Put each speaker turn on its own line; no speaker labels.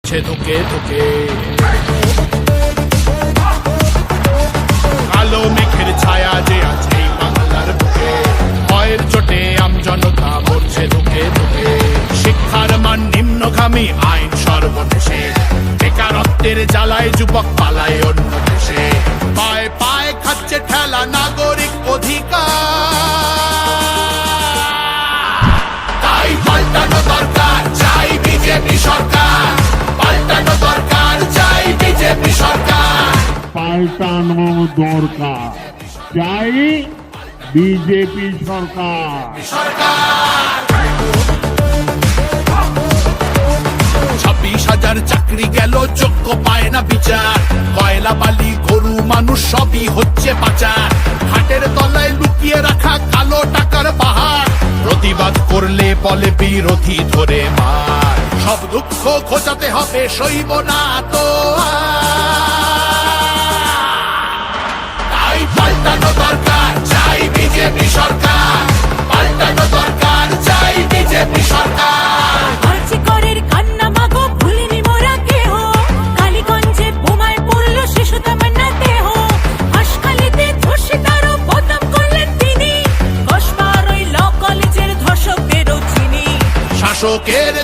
মরছে ধুকে ধুকে। কালো মেঘের ছায়া যে আছে এই বাংলার বুকে, ভয়ের চোটে আমজনতা মরছে ধুকে ধুকে। শিক্ষার মান নিম্নগামী, আইন সর্বদেশে, বেকারত্বের জ্বালায় যুবক পালায় অন্য দেশে। পায়ে পায়ে খাচ্ছে ঠেলা নাগরিক অধিকার, তাই পাল্টানো দরকার, চাই বিজেপি সরকার। পাল্টানো দরকার, চাই বিজেপি সরকার।
পাল্টানো দরকার, চাই বিজেপি সরকার।
26,000 চাকরি গেল, যোগ্য পায় না বিচার। কয়লা বালি গরু মানুষ সবই হচ্ছে পাচার। হাটের তলায় লুকিয়ে রাখা কালো টাকার পাহাড়, প্রতিবাদ করলে বলে বিরোধী ধরে মার। সব দুঃখ খোঁজাতে হবে, সইব না তো তাই পাল্টানো দরকার, চাই বিজেপি সরকার। পাল্টানো দরকার, চাই বিজেপি সরকার।
আর্যিকরের কান্না মাগো ভুলিনি মোরা কেহ, কালীগঞ্জে বোমায় পড়ল শিশু তামান্না দেহ। হাসখালিতে ধর্ষিতারও বদনাম করলেন তিনি, কসবার ওই ল কলেজের ধর্ষকদেরও চিনি।
শাসকের